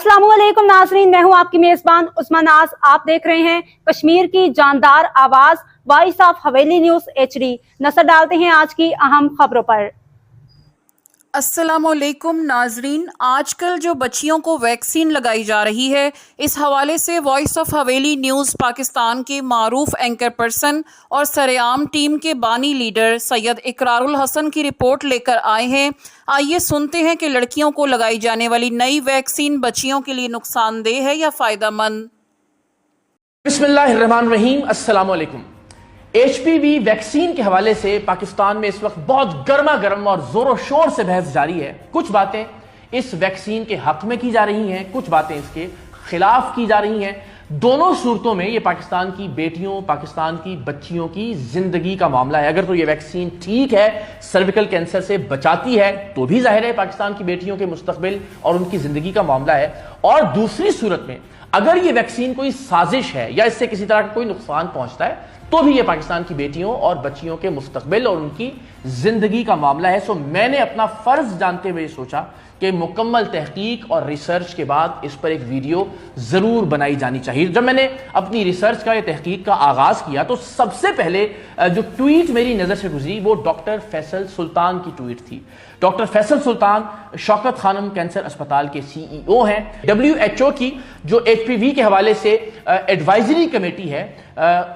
अस्सलाम वालेकुम नाज़रीन, मैं हूं आपकी मेज़बान उस्मा नाज। आप देख रहे हैं कश्मीर की जानदार आवाज voice of Haveli news HD। नजर डालते हैं आज की अहम खबरों पर। अस्सलामुअलैकुम नाजरीन, आजकल जो बच्चियों को वैक्सीन लगाई जा रही है, इस हवाले से voice of Haveli news Pakistan के मारूफ एंकर पर्सन और सरेआम टीम के बानी लीडर सैयद इकरारुल हसन की रिपोर्ट लेकर आए हैं। आइए सुनते हैं कि लड़कियों को लगाई जाने वाली नई वैक्सीन बच्चियों के लिए नुकसानदेह है या फ़ायदेमंद। बिस्मिल्लाहिर्रहमानिर्रहीम, अस्सलामुअलैकुम। HPV वैक्सीन के हवाले से पाकिस्तान में इस वक्त बहुत गर्मा गर्म और जोरों शोर से बहस जारी है। कुछ बातें इस वैक्सीन के हक में की जा रही हैं, कुछ बातें इसके खिलाफ की जा रही हैं। दोनों सूरतों में ये पाकिस्तान की बेटियों, पाकिस्तान की बच्चियों की जिंदगी का मामला है। अगर तो ये वैक्सीन ठीक है, सर्विकल कैंसर से बचाती है, तो भी जाहिर है पाकिस्तान की बेटियों के मुस्तकबिल और उनकी जिंदगी का मामला है। और दूसरी सूरत में अगर ये वैक्सीन कोई साजिश है या इससे किसी तरह का कोई नुकसान पहुंचता है, तो भी ये पाकिस्तान की बेटियों और बच्चियों के मुस्तकबिल और उनकी जिंदगी का मामला है। सो मैंने अपना फर्ज जानते हुए सोचा कि मुकम्मल तहकीक और रिसर्च के बाद इस पर एक वीडियो जरूर बनाई जानी चाहिए। जब मैंने अपनी रिसर्च का या तहकीक का आगाज किया तो सबसे पहले जो ट्वीट मेरी नजर से गुजरी वो डॉक्टर फैसल सुल्तान की ट्वीट थी। डॉक्टर फैसल सुल्तान शौकत खानम कैंसर अस्पताल के CEO हैं। WHO की जो HPV के हवाले से एडवाइजरी कमेटी है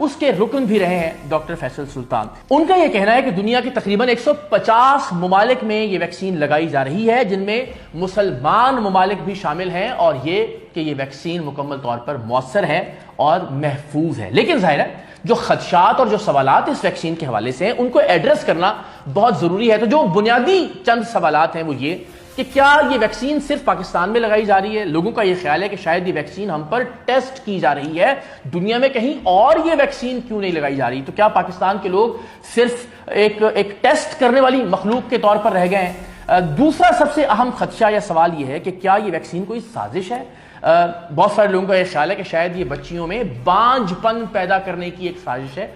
उसके रुकन भी रहे हैं डॉक्टर फैसल सुल्तान। उनका यह कहना है कि दुनिया के तकरीबन 150 ममालिक में ये वैक्सीन लगाई जा रही है, जिनमें मुसलमान ममालिक भी शामिल हैं, और ये वैक्सीन मुकम्मल तौर पर मौसर है और महफूज है। लेकिन जाहिर है जो खदशात और जो सवालात इस वैक्सीन के हवाले से हैं उनको एड्रेस करना बहुत जरूरी है। तो जो बुनियादी चंद सवालात हैं वो ये कि क्या ये वैक्सीन सिर्फ पाकिस्तान में लगाई जा रही है। लोगों का ये ख्याल है कि शायद ये वैक्सीन हम पर टेस्ट की जा रही है, दुनिया में कहीं और ये वैक्सीन क्यों नहीं लगाई जा रही। तो क्या पाकिस्तान के लोग सिर्फ एक टेस्ट करने वाली मखलूक के तौर पर रह गए हैं। दूसरा सबसे अहम खदशा या सवाल ये है कि क्या ये वैक्सीन कोई साजिश है। बहुत सारे लोगों का यह ख्याल है कि शायद ये बच्चियों में बांझपन पैदा करने की एक साजिश है,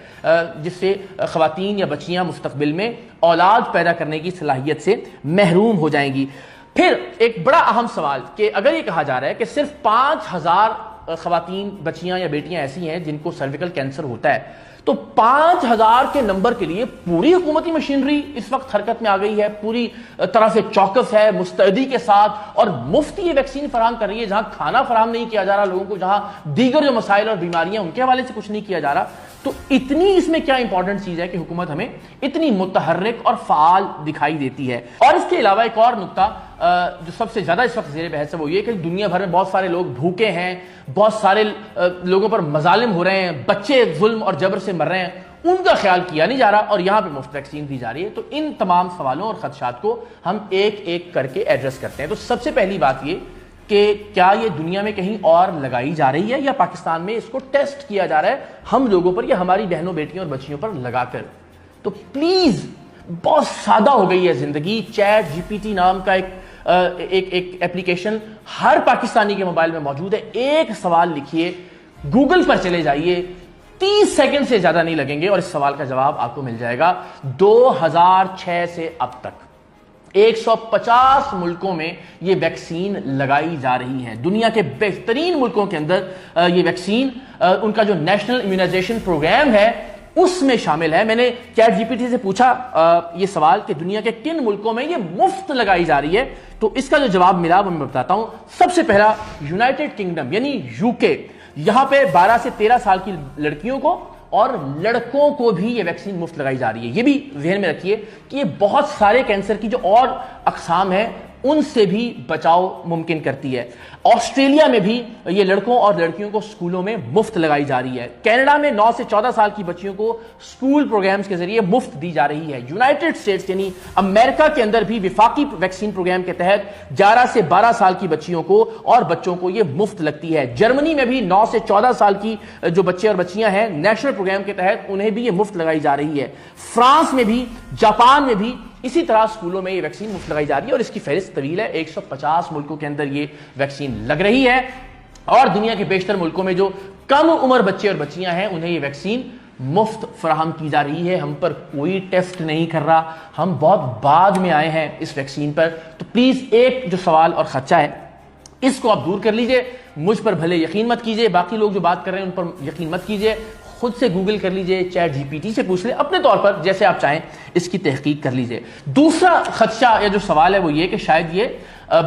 जिससे खवातीन या बच्चियां मुस्तकबिल में औलाद पैदा करने की सलाहियत से महरूम हो जाएंगी। फिर एक बड़ा अहम सवाल कि अगर ये कहा जा रहा है कि सिर्फ 5000 खवातीन, बच्चियां या बेटियां ऐसी हैं जिनको सर्विकल कैंसर होता है, तो 5000 के नंबर के लिए पूरी हुकूमती मशीनरी इस वक्त हरकत में आ गई है, पूरी तरह से चौकस है, मुस्तैदी के साथ, और मुफ्त ये वैक्सीन फराहम कर रही है। जहां खाना फराहम नहीं किया जा रहा लोगों को, जहां दीगर जो मसाइल और बीमारियां उनके हवाले से कुछ नहीं किया जा रहा, तो इतनी इसमें क्या इंपॉर्टेंट चीज है कि हुकूमत हमें इतनी मुतहर्रिक और फाल दिखाई देती है। और इसके अलावा एक और नुक्ता जो सबसे ज्यादा इस वक्त ज़ेरे बहस है वो ये कि दुनिया भर में बहुत सारे लोग भूखे हैं, बहुत सारे लोगों पर मजालिम हो रहे हैं, बच्चे जुल्म और जबर से मर रहे हैं, उनका ख्याल किया नहीं जा रहा, और यहां पे मुफ्त वैक्सीन दी जा रही है। तो इन तमाम सवालों और खदशात को हम एक एक करके एड्रेस करते हैं। तो सबसे पहली बात ये कि क्या ये दुनिया में कहीं और लगाई जा रही है या पाकिस्तान में इसको टेस्ट किया जा रहा है हम लोगों पर या हमारी बहनों, बेटियों और बच्चियों पर लगाकर। तो प्लीज, बहुत सादा हो गई है जिंदगी। ChatGPT नाम का एक एप्लीकेशन हर पाकिस्तानी के मोबाइल में मौजूद है। एक सवाल लिखिए, गूगल पर चले जाइए, 30 सेकंड से ज्यादा नहीं लगेंगे और इस सवाल का जवाब आपको मिल जाएगा। 2006 से अब तक 150 मुल्कों में ये वैक्सीन लगाई जा रही है। दुनिया के बेहतरीन मुल्कों के अंदर ये वैक्सीन, उनका जो नेशनल इम्यूनाइजेशन प्रोग्राम है उसमें शामिल है। मैंने ChatGPT से पूछा ये सवाल कि दुनिया के किन मुल्कों में ये मुफ्त लगाई जा रही है, तो इसका जो जवाब मिला वो मैं बताता हूं। सबसे पहला यूनाइटेड किंगडम यानी UK, यहां पे 12 से 13 साल की लड़कियों को और लड़कों को भी ये वैक्सीन मुफ्त लगाई जा रही है। ये भी ध्यान में रखिए कि ये बहुत सारे कैंसर की जो और अकसाम है उनसे भी बचाव मुमकिन करती है। ऑस्ट्रेलिया में भी ये लड़कों और लड़कियों को स्कूलों में मुफ्त लगाई जा रही है। कनाडा में 9 से 14 साल की बच्चियों को स्कूल प्रोग्राम्स के जरिए मुफ्त दी जा रही है। यूनाइटेड स्टेट्स यानी अमेरिका के अंदर भी विफाकी वैक्सीन प्रोग्राम के तहत 11 से 12 साल की बच्चियों को और बच्चों को ये मुफ्त लगती है। जर्मनी में भी 9 से 14 साल की जो बच्चे और बच्चियां हैं नेशनल प्रोग्राम के तहत उन्हें भी ये मुफ्त लगाई जा रही है। फ्रांस में भी, जापान में भी इसी तरह स्कूलों में ये वैक्सीन मुफ्त लगाई जा रही है और इसकी फहरिस्त तवील है। 150 मुल्कों के अंदर ये वैक्सीन लग रही है और दुनिया के बेशतर मुल्कों में जो कम उम्र बच्चे और बच्चियां हैं उन्हें ये वैक्सीन मुफ्त फराहम की जा रही है। हम पर कोई टेस्ट नहीं कर रहा, हम बहुत बाद में आए हैं इस वैक्सीन पर। तो प्लीज एक जो सवाल और खर्चा है اس کو آپ دور کر لیجئے. مجھ پر بھلے یقین مت کیجئے, باقی لوگ جو بات کر رہے ہیں ان پر یقین مت کیجئے, خود سے گوگل کر لیجئے, چیٹ جی پی ٹی سے پوچھ لیں, اپنے طور پر جیسے آپ چاہیں اس کی تحقیق کر لیجئے. دوسرا خدشہ یا جو سوال ہے وہ یہ کہ شاید یہ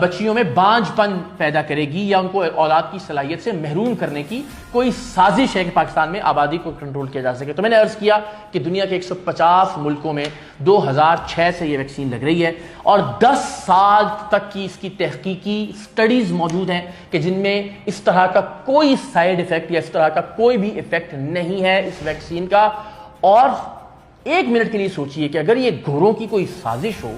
بچیوں میں بانجھ پن پیدا کرے گی یا ان کو اولاد کی صلاحیت سے محروم کرنے کی کوئی سازش ہے کہ پاکستان میں آبادی کو کنٹرول کیا جا سکے. تو میں نے عرض کیا کہ دنیا کے 150 ملکوں میں 2006 سے یہ ویکسین لگ رہی ہے اور 10 سال تک کی اس کی تحقیقی سٹڈیز موجود ہیں کہ جن میں اس طرح کا کوئی سائیڈ ایفیکٹ یا اس طرح کا کوئی بھی ایفیکٹ نہیں ہے اس ویکسین کا. اور ایک منٹ کے لیے سوچئے کہ اگر یہ گوروں کی کوئی سازش ہو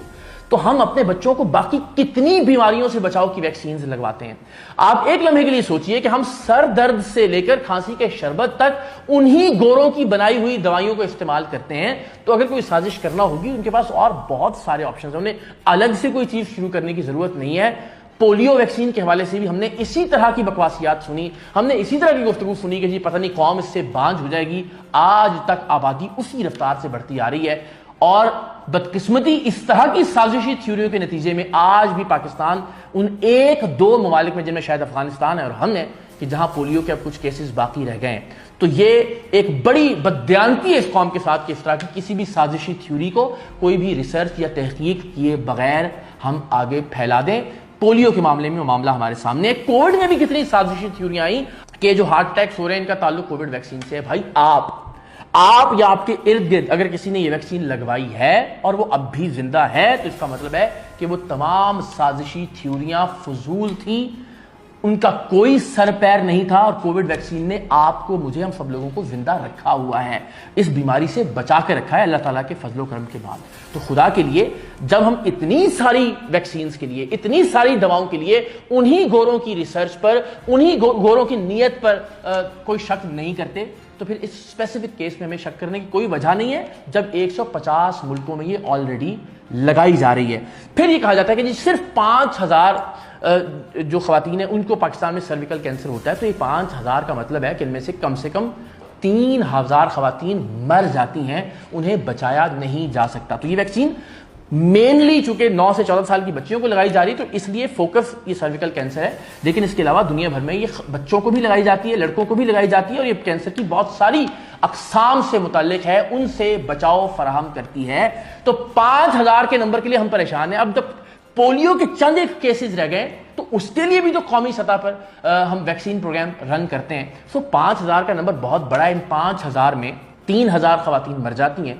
تو ہم اپنے بچوں کو باقی کتنی بیماریوں سے بچاؤ کی ویکسینز لگواتے ہیں. آپ ایک لمحے کے لیے سوچئے کہ ہم سر درد سے لے کر کھانسی کے شربت تک انہی گوروں کی بنائی ہوئی دوائیوں کو استعمال کرتے ہیں. تو اگر کوئی سازش کرنا ہوگی ان کے پاس اور بہت سارے آپشنز ہیں, انہیں الگ سے کوئی چیز شروع کرنے کی ضرورت نہیں ہے. پولیو ویکسین کے حوالے سے بھی ہم نے اسی طرح کی بکواسیات سنی, ہم نے اسی طرح کی گفتگو سنی کہ جی پتہ نہیں قوم اس سے بانجھ ہو جائے گی. آج تک آبادی اسی رفتار سے بڑھتی آ رہی ہے اور بدقسمتی اس طرح کی سازشی تھیوریوں کے نتیجے میں آج بھی پاکستان ان 1-2 ممالک میں جن میں شاید افغانستان ہے اور ہم نے کہ جہاں پولیو کے اب کچھ کیسز باقی رہ گئے ہیں. تو یہ ایک بڑی بددیانتی ہے اس قوم کے ساتھ کہ اس طرح کی کسی بھی سازشی تھیوری کو کوئی بھی ریسرچ یا تحقیق کیے بغیر ہم آگے پھیلا دیں. پولیو کے معاملے میں وہ معاملہ ہمارے سامنے ہے. کووڈ میں بھی کتنی سازشی تھیوریاں آئیں کہ جو ہارٹ اٹیکس ہو رہے ہیں ان کا تعلق کووڈ ویکسین سے ہے. بھائی آپ یا آپ کے ارد گرد اگر کسی نے یہ ویکسین لگوائی ہے اور وہ اب بھی زندہ ہے تو اس کا مطلب ہے کہ وہ تمام سازشی تھیوریاں فضول تھیں, ان کا کوئی سر پیر نہیں تھا اور کووڈ ویکسین نے آپ کو, مجھے, ہم سب لوگوں کو زندہ رکھا ہوا ہے, اس بیماری سے بچا کے رکھا ہے اللہ تعالیٰ کے فضل و کرم کے بعد. تو خدا کے لیے جب ہم اتنی ساری ویکسینز کے لیے, اتنی ساری دواؤں کے لیے انہی گوروں کی ریسرچ پر, انہی گوروں کی نیت پر کوئی شک نہیں کرتے تو پھر اس اسپیسیفک کیس میں ہمیں شک کرنے کی کوئی وجہ نہیں ہے جب 150 ملکوں میں یہ آلریڈی لگائی جا رہی ہے. پھر یہ کہا جاتا ہے کہ جی صرف 5000 جو خواتین ہیں ان کو پاکستان میں سرویکل کینسر ہوتا ہے. تو یہ 5000 کا مطلب ہے کہ ان میں سے کم 3000 خواتین مر جاتی ہیں, انہیں بچایا نہیں جا سکتا. تو یہ ویکسین مینلی چونکہ 9 سے 14 سال کی بچیوں کو لگائی جا رہی ہے تو اس لیے فوکس یہ سرویکل کینسر ہے, لیکن اس کے علاوہ دنیا بھر میں یہ بچوں کو بھی لگائی جاتی ہے, لڑکوں کو بھی لگائی جاتی ہے اور یہ کینسر کی بہت ساری اقسام سے متعلق ہے, ان سے بچاؤ فراہم کرتی ہے. تو 5000 کے نمبر کے لیے ہم پریشان ہیں. اب جب پولیو کے چند ایک کیسز رہ گئے تو اس کے لیے بھی تو قومی سطح پر ہم ویکسین پروگرام رن کرتے ہیں. 5000 کا نمبر بہت بڑا ہے. ان 5000 میں 3000 خواتین مر جاتی ہیں.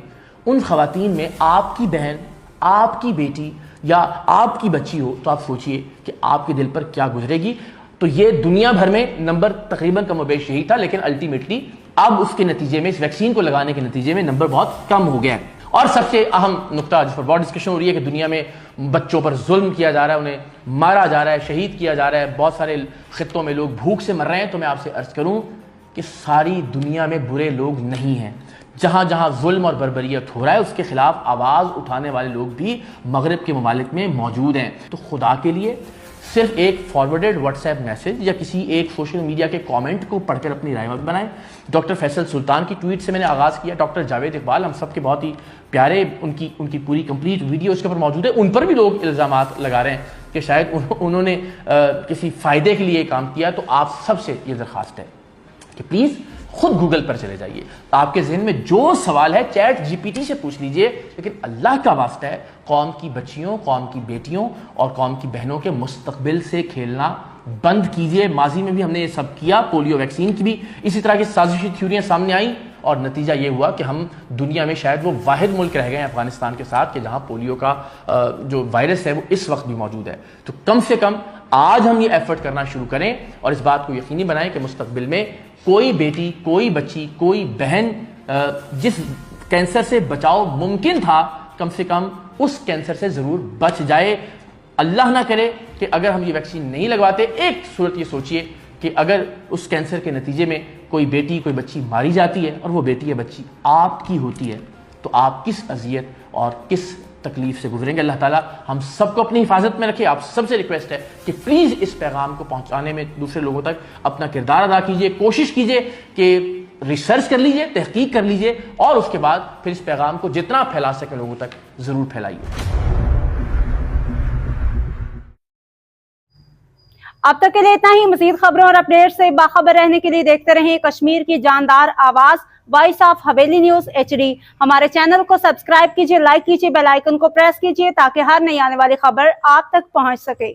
ان خواتین میں آپ کی بہن, آپ کی بیٹی یا آپ کی بچی ہو تو آپ سوچئے کہ آپ کے دل پر کیا گزرے گی. تو یہ دنیا بھر میں نمبر تقریباً کم و بیش یہی تھا, لیکن الٹیمیٹلی اب اس کے نتیجے میں, اس ویکسین کو لگانے کے نتیجے میں نمبر بہت کم ہو گیا ہے. اور سب سے اہم نقطہ جس پر بہت ڈسکشن ہو رہی ہے کہ دنیا میں بچوں پر ظلم کیا جا رہا ہے, انہیں مارا جا رہا ہے, شہید کیا جا رہا ہے, بہت سارے خطوں میں لوگ بھوک سے مر رہے ہیں. تو میں آپ سے عرض کروں کہ ساری دنیا میں برے لوگ نہیں ہیں. جہاں جہاں ظلم اور بربریت ہو رہا ہے اس کے خلاف آواز اٹھانے والے لوگ بھی مغرب کے ممالک میں موجود ہیں. تو خدا کے لیے صرف ایک فارورڈڈ واٹس ایپ میسج یا کسی ایک سوشل میڈیا کے کامنٹ کو پڑھ کر اپنی رائے مت بنائیں. ڈاکٹر فیصل سلطان کی ٹویٹ سے میں نے آغاز کیا. ڈاکٹر جاوید اقبال ہم سب کے بہت ہی پیارے, ان کی پوری کمپلیٹ ویڈیو اس کے اوپر موجود ہے. ان پر بھی لوگ الزامات لگا رہے ہیں کہ شاید انہوں نے کسی فائدے کے لیے کام کیا. تو آپ سب سے یہ درخواست ہے کہ پلیز خود گوگل پر چلے جائیے, آپ کے ذہن میں جو سوال ہے چیٹ جی پی ٹی سے پوچھ لیجئے, لیکن اللہ کا واسطہ ہے قوم کی بچیوں, قوم کی بیٹیوں اور قوم کی بہنوں کے مستقبل سے کھیلنا بند کیجئے. ماضی میں بھی ہم نے یہ سب کیا, پولیو ویکسین کی بھی اسی طرح کی سازشی تھیوریاں سامنے آئیں اور نتیجہ یہ ہوا کہ ہم دنیا میں شاید وہ واحد ملک رہ گئے ہیں افغانستان کے ساتھ کہ جہاں پولیو کا جو وائرس ہے وہ اس وقت بھی موجود ہے. تو کم سے کم آج ہم یہ ایفرٹ کرنا شروع کریں اور اس بات کو یقینی بنائیں کہ مستقبل میں کوئی بیٹی, کوئی بچی, کوئی بہن جس کینسر سے بچاؤ ممکن تھا کم سے کم اس کینسر سے ضرور بچ جائے. اللہ نہ کرے کہ اگر ہم یہ ویکسین نہیں لگواتے, ایک صورت یہ سوچئے کہ اگر اس کینسر کے نتیجے میں کوئی بیٹی, کوئی بچی ماری جاتی ہے اور وہ بیٹی یا بچی آپ کی ہوتی ہے تو آپ کس اذیت اور کس تکلیف سے گزریں گے. اللہ تعالیٰ ہم سب کو اپنی حفاظت میں رکھے. آپ سب سے ریکویسٹ ہے کہ پلیز اس پیغام کو پہنچانے میں دوسرے لوگوں تک اپنا کردار ادا کیجئے. کوشش کیجئے کہ ریسرچ کر لیجئے, تحقیق کر لیجئے اور اس کے بعد پھر اس پیغام کو جتنا پھیلا سکے لوگوں تک ضرور پھیلائیے. अब तक के लिए इतना ही। मजीद खबरों और अपडेट से बाखबर रहने के लिए देखते रहें कश्मीर की जानदार आवाज voice of Haveli news HD। हमारे चैनल को सब्सक्राइब कीजिए, लाइक कीजिए, बेल आइकन को प्रेस कीजिए ताकि हर नई आने वाली खबर आप तक पहुंच सके।